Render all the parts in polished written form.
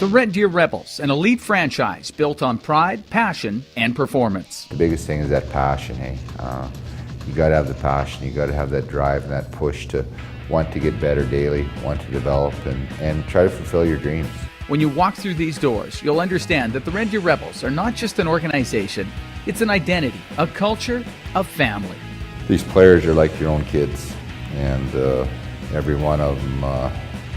The Red Deer Rebels, an elite franchise built on pride, passion, and performance. The biggest thing is that passion, hey? You got to have the passion, you got to have that drive and that push to want to get better daily, want to develop and try to fulfill your dreams. When you walk through these doors, you'll understand that the Red Deer Rebels are not just an organization, it's an identity, a culture, a family. These players are like your own kids, and every one of them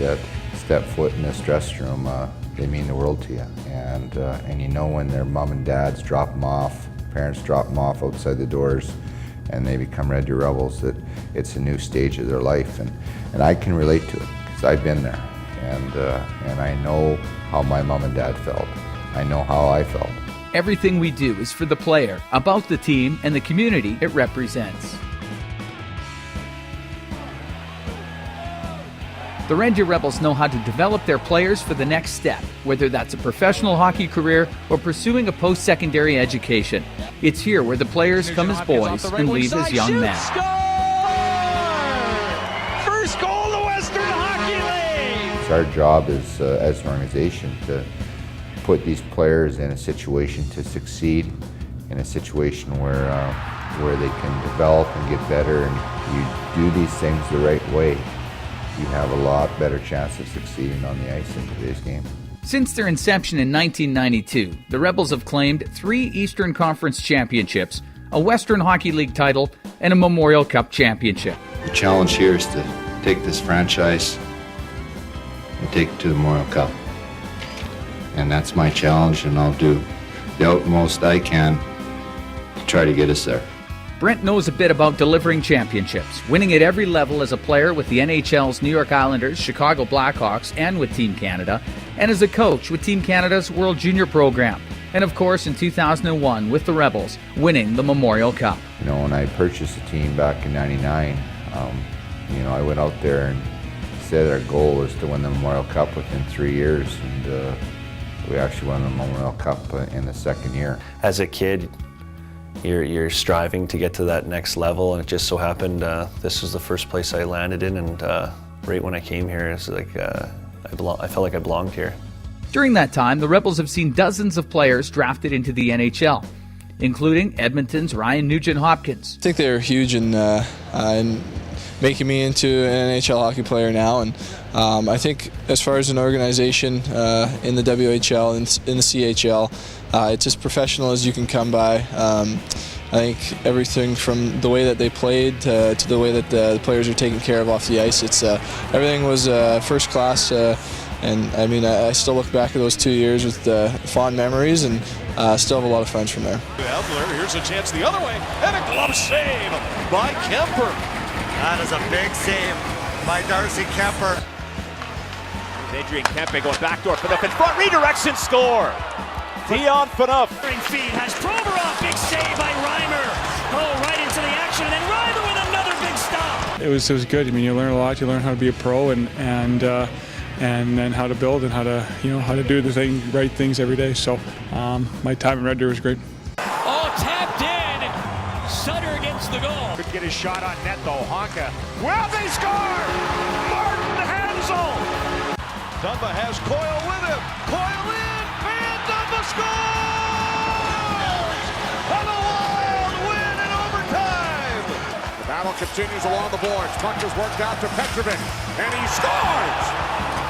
that step foot in this dressing room, they mean the world to you. And you know when their mom and dads drop them off, parents drop them off outside the doors, and they become Red Deer Rebels, that it's a new stage of their life. And I can relate to it, because I've been there. And I know how my mom and dad felt. I know how I felt. Everything we do is for the player, about the team, and the community it represents. The Red Deer Rebels know how to develop their players for the next step, whether that's a professional hockey career or pursuing a post-secondary education. It's here where the players come as boys and leave as young men. First goal of the Western Hockey League! It's our job as an organization to put these players in a situation to succeed, in a situation where they can develop and get better, and you do these things the right way, you have a lot better chance of succeeding on the ice in today's game. Since their inception in 1992, the Rebels have claimed 3 Eastern Conference championships, a Western Hockey League title, and a Memorial Cup championship. The challenge here is to take this franchise and take it to the Memorial Cup. And that's my challenge, and I'll do the utmost I can to try to get us there. Brent knows a bit about delivering championships, winning at every level as a player with the NHL's New York Islanders, Chicago Blackhawks, and with Team Canada, and as a coach with Team Canada's World Junior program, and of course in 2001 with the Rebels, winning the Memorial Cup. You know, when I purchased the team back in '99, I went out there and said our goal was to win the Memorial Cup within 3 years, and we actually won the Memorial Cup in the second year. As a kid, you're striving to get to that next level, and it just so happened this was the first place I landed in, and right when I came here, it's like I felt like I belonged here. During that time, the Rebels have seen dozens of players drafted into the NHL, including Edmonton's Ryan Nugent-Hopkins. I think they're huge in making me into an NHL hockey player now, and I think as far as an organization in the WHL and in the CHL, it's as professional as you can come by. I think everything from the way that they played to the way that the players are taken care of off the ice, everything was first class. And I mean, I still look back at those 2 years with fond memories, and still have a lot of friends from there. Edler, here's a chance the other way, and a glove save by Kemper. That is a big save by Darcy Kemper. Adrian Kempe going backdoor for the front, redirects and score. Dion Phaneuf. Feed has Provorov, big save by Reimer. Oh, right into the action, and then Reimer with another big stop. It was good. I mean, you learn a lot. You learn how to be a pro, and then how to build and how to do the right things every day. So my time in Red Deer was great. Oh, tapped in. Sutter gets the goal. Could get his shot on net though. Honka. Well, they score! Martin Hansel. Dumba has Coyle with him. Coyle in, and Dumba scores! And a Wild win in overtime. The battle continues along the boards. Puck is worked out to Petrovic, and he scores!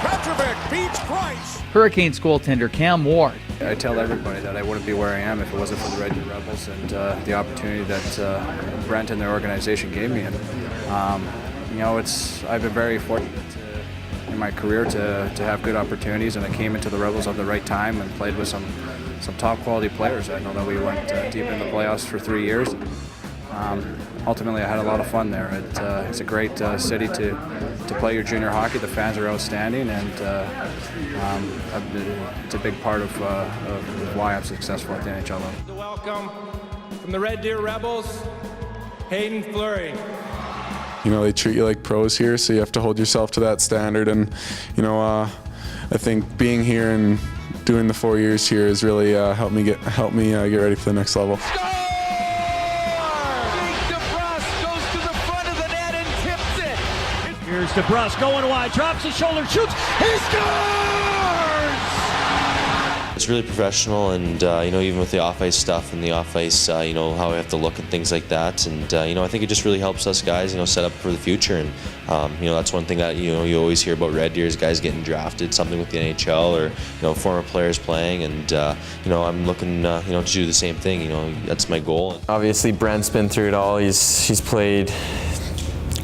Petrovic beats Price. Hurricanes goaltender Cam Ward. I tell everybody that I wouldn't be where I am if it wasn't for the Red Deer Rebels and the opportunity that Brent and their organization gave me. And I've been very fortunate in my career to have good opportunities, and I came into the Rebels at the right time and played with some top quality players. I know that we went deep in the playoffs for 3 years. Ultimately, I had a lot of fun there. It's a great city to play your junior hockey. The fans are outstanding, and it's a big part of why I'm successful at the NHL level. The welcome from the Red Deer Rebels, Hayden Fleury. They treat you like pros here, so you have to hold yourself to that standard. And I think being here and doing the 4 years here has really helped me get ready for the next level. Here's DeBrusque going wide, drops his shoulder, shoots, he scores! It's really professional, and even with the off-ice stuff and the off-ice, how we have to look and things like that. And I think it just really helps us guys, set up for the future. And that's one thing that you always hear about Red Deer is guys getting drafted, something with the NHL or former players playing. And I'm looking to do the same thing. That's my goal. Obviously, Brent's been through it all. He's played,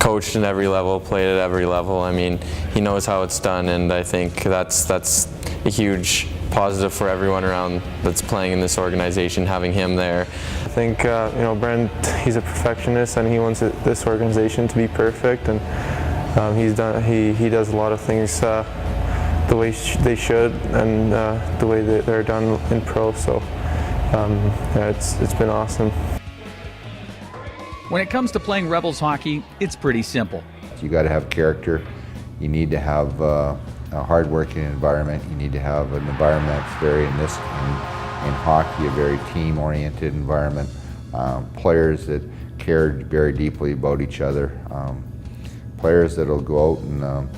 coached at every level, played at every level. I mean, he knows how it's done, and I think that's a huge positive for everyone around that's playing in this organization, having him there. I think Brent, he's a perfectionist, and he wants this organization to be perfect, and he does a lot of things the way they should, and the way that they're done in pro. So it's been awesome. When it comes to playing Rebels hockey, it's pretty simple. You got to have character. You need to have a hard-working environment. You need to have an environment that's very, in hockey, a very team-oriented environment. Players that care very deeply about each other. Players that'll go out and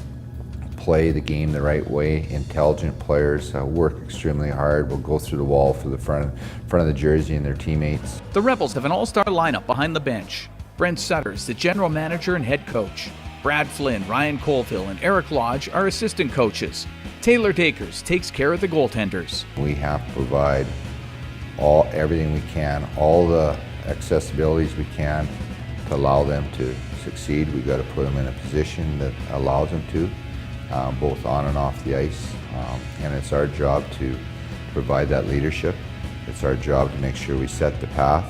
play the game the right way. Intelligent players, work extremely hard, will go through the wall for the front of the jersey and their teammates. The Rebels have an all-star lineup behind the bench. Brent Sutters, the general manager and head coach. Brad Flynn, Ryan Colville, and Eric Lodge are assistant coaches. Taylor Dakers takes care of the goaltenders. We have to provide everything we can, all the accessibilities we can to allow them to succeed. We've got to put them in a position that allows them to, both on and off the ice. And it's our job to provide that leadership. It's our job to make sure we set the path,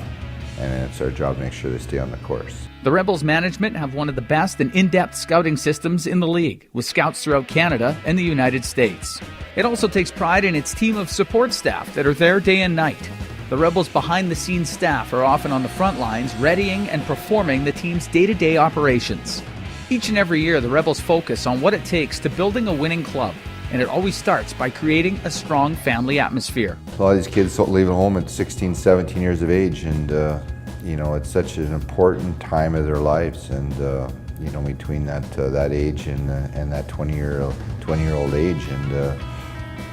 and it's our job to make sure they stay on the course. The Rebels management have one of the best and in-depth scouting systems in the league, with scouts throughout Canada and the United States. It also takes pride in its team of support staff that are there day and night. The Rebels' behind-the-scenes staff are often on the front lines, readying and performing the team's day-to-day operations. Each and every year, the Rebels focus on what it takes to building a winning club, and it always starts by creating a strong family atmosphere. A lot of these kids leave home at 16, 17 years of age, and it's such an important time of their lives, and between that age and that 20-year-old age, and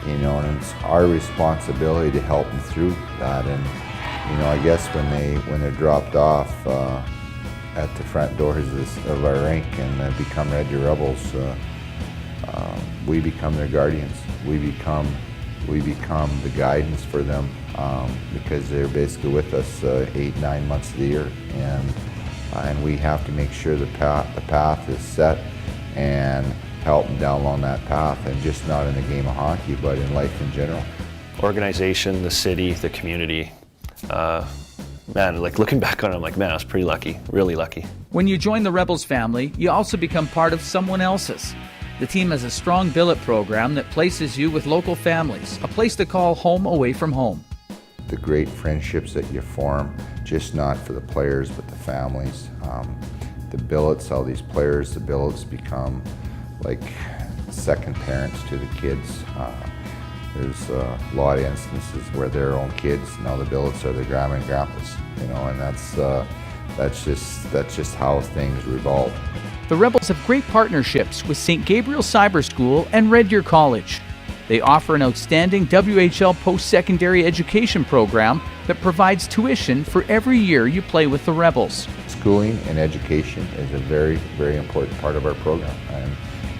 and it's our responsibility to help them through that. And I guess when they're dropped off at the front doors of our rink and become Red Deer Rebels, we become their guardians. We become the guidance for them, because they're basically with us 8-9 months of the year, and we have to make sure the path is set and help them down along that path, and just not in the game of hockey, but in life in general. Organization, the city, the community. Looking back on it, I'm like, man, I was pretty lucky, really lucky. When you join the Rebels family, you also become part of someone else's. The team has a strong billet program that places you with local families, a place to call home away from home. The great friendships that you form, just not for the players, but the families. The billets, all these players, the billets become like second parents to the kids. There's a lot of instances where their own kids, now the billets are their grandma and grandpas, and that's just how things revolve. The Rebels have great partnerships with St. Gabriel Cyber School and Red Deer College. They offer an outstanding WHL post-secondary education program that provides tuition for every year you play with the Rebels. Schooling and education is a very, very important part of our program, and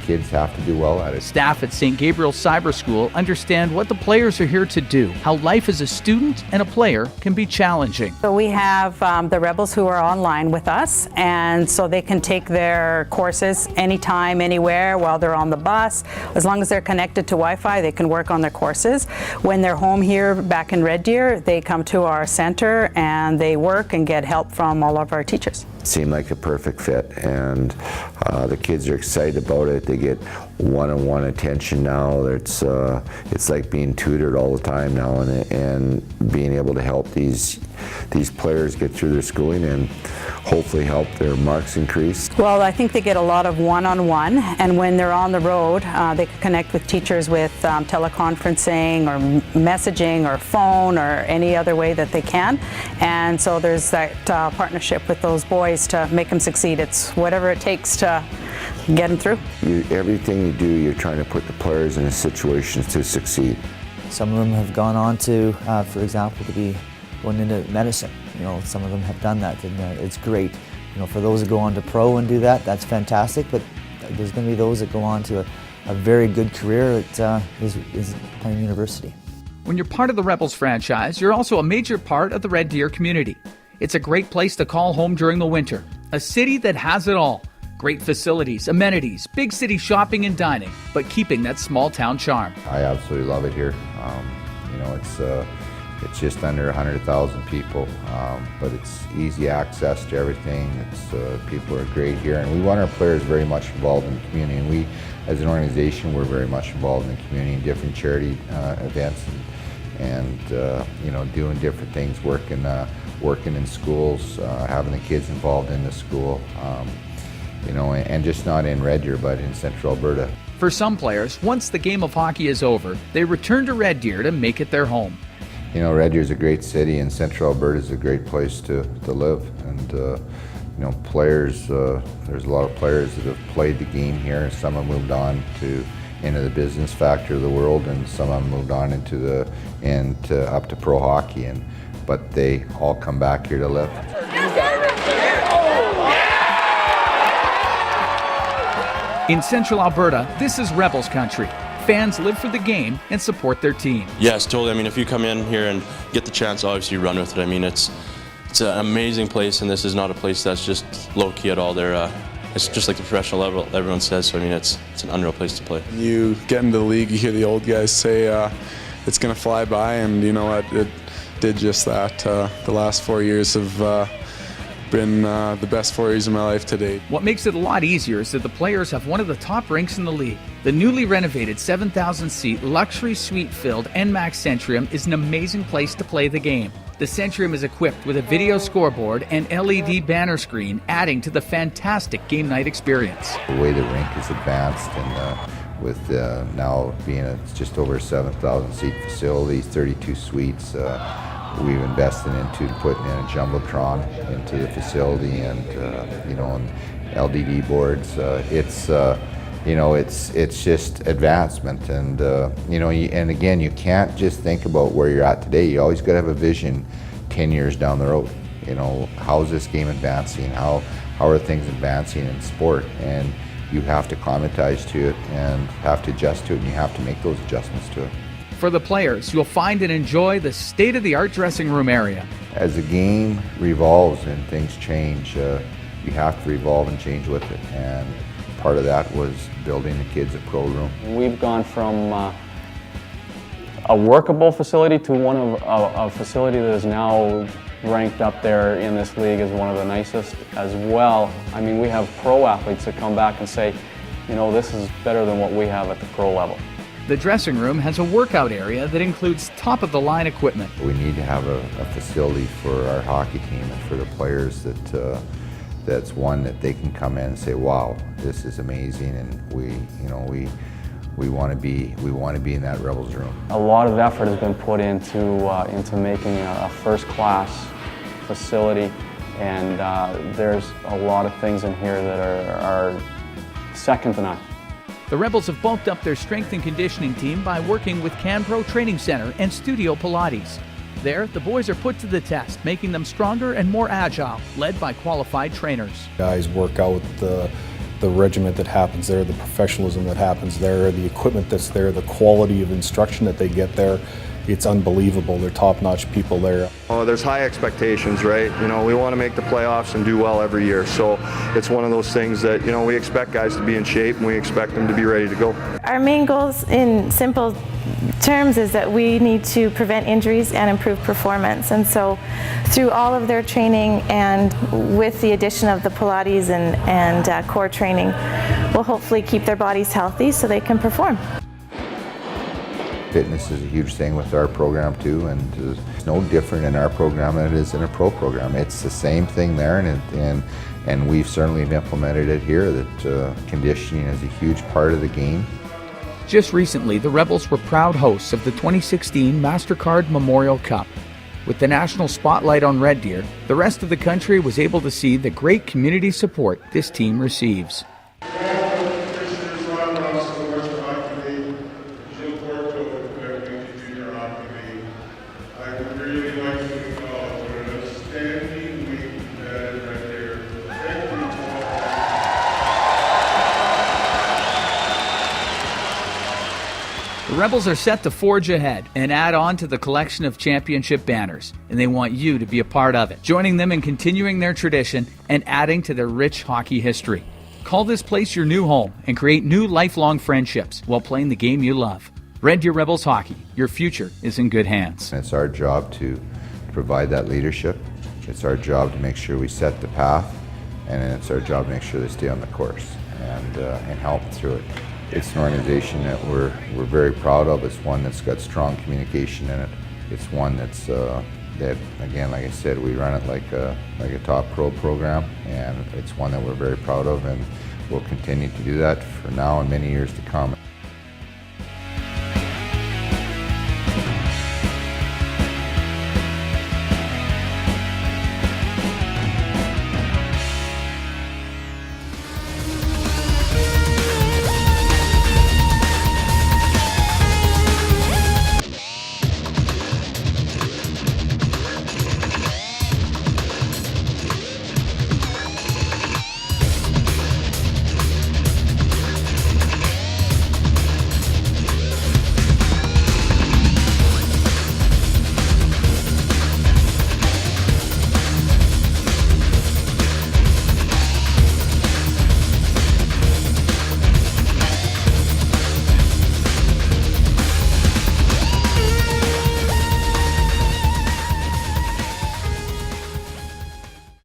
kids have to do well at it. Staff at St. Gabriel Cyber School understand what the players are here to do, how life as a student and a player can be challenging. So we have the Rebels who are online with us, and so they can take their courses anytime, anywhere, while they're on the bus. As long as they're connected to Wi-Fi, they can work on their courses. When they're home here back in Red Deer, they come to our center and they work and get help from all of our teachers. Seemed like a perfect fit, and the kids are excited about it. They get one-on-one attention now. It's like being tutored all the time now, and being able to help these players get through their schooling and hopefully help their marks increase. Well, I think they get a lot of one-on-one, and when they're on the road, they can connect with teachers with teleconferencing or messaging or phone or any other way that they can. And so there's that partnership with those boys to make them succeed. It's whatever it takes to get them through. Everything you do, you're trying to put the players in situations to succeed. Some of them have gone on to, for example, to be going into medicine. You know, some of them have done that, and it's great. You know, for those that go on to pro and do that, that's fantastic. But there's going to be those that go on to a very good career that is playing university. When you're part of the Rebels franchise, you're also a major part of the Red Deer community. It's a great place to call home during the winter. A city that has it all. Great facilities, amenities, big city shopping and dining, but keeping that small town charm. I absolutely love it here. You know, it's just under 100,000 people, but it's easy access to everything. People are great here, and we want our players very much involved in the community. And we, as an organization, we're very much involved in the community, in different charity events, and you know, doing different things, working in schools, having the kids involved in the school. You know, and just not in Red Deer, but in Central Alberta. For some players, once the game of hockey is over, they return to Red Deer to make it their home. You know, Red Deer is a great city, and Central Alberta is a great place to live. And you know, players, there's a lot of players that have played the game here. Some have moved on into the business factor of the world, and some have moved on up to pro hockey. But they all come back here to live. In Central Alberta, this is Rebels country. Fans live for the game and support their team. Yes, totally. I mean, if you come in here and get the chance, obviously you run with it. I mean, it's an amazing place, and this is not a place that's just low-key at all. It's just like the professional level, everyone says. So, I mean, it's an unreal place to play. You get into the league, you hear the old guys say it's going to fly by, and you know what? It did just that. The last 4 years have been the best 4 years of my life to date. What makes it a lot easier is that the players have one of the top rinks in the league. The newly renovated 7,000-seat luxury suite-filled NMAX Centrium is an amazing place to play the game. The Centrium is equipped with a video scoreboard and LED banner screen, adding to the fantastic game night experience. The way the rink is advanced, and with now being just over a 7,000-seat facility, 32 suites, we've invested into putting in a jumbotron into the facility, and you know, and LDD boards. You know, it's just advancement, and you know, and again, you can't just think about where you're at today. You always got to have a vision 10 years down the road. You know, how's this game advancing? How are things advancing in sport? And you have to acclimatize to it and have to adjust to it, and you have to make those adjustments to it. For the players, you'll find and enjoy the state-of-the-art dressing room area. As the game revolves and things change, you have to revolve and change with it. And part of that was building the kids a pro room. We've gone from a workable facility to a facility that is now ranked up there in this league as one of the nicest as well. I mean, we have pro athletes that come back and say, you know, this is better than what we have at the pro level. The dressing room has a workout area that includes top-of-the-line equipment. We need to have a facility for our hockey team and for the players that's one that they can come in and say, wow, this is amazing, and we want to be in that Rebels room. A lot of effort has been put into making a first-class facility, and there's a lot of things in here that are second to none. The Rebels have bulked up their strength and conditioning team by working with CanPro Training Center and Studio Pilates. There, the boys are put to the test, making them stronger and more agile, led by qualified trainers. Guys work out the regiment that happens there, the professionalism that happens there, the equipment that's there, the quality of instruction that they get there. It's unbelievable. They're top-notch people there. Oh, there's high expectations, right? You know, we want to make the playoffs and do well every year. So it's one of those things that, you know, we expect guys to be in shape and we expect them to be ready to go. Our main goals in simple terms is that we need to prevent injuries and improve performance. And so through all of their training and with the addition of the Pilates and core training, we'll hopefully keep their bodies healthy so they can perform. Fitness is a huge thing with our program too, and it's no different in our program than it is in a pro program. It's the same thing there, and we've certainly implemented it here, that conditioning is a huge part of the game. Just recently, the Rebels were proud hosts of the 2016 MasterCard Memorial Cup. With the national spotlight on Red Deer, the rest of the country was able to see the great community support this team receives. The Rebels are set to forge ahead and add on to the collection of championship banners, and they want you to be a part of it, joining them in continuing their tradition and adding to their rich hockey history. Call this place your new home and create new lifelong friendships while playing the game you love. Red Deer Rebels Hockey, your future is in good hands. It's our job to provide that leadership. It's our job to make sure we set the path, and it's our job to make sure they stay on the course and help through it. It's an organization that we're very proud of. It's one that's got strong communication in it. It's one that's that, again, like I said, we run it like a top pro program, and it's one that we're very proud of, and we'll continue to do that for now and many years to come.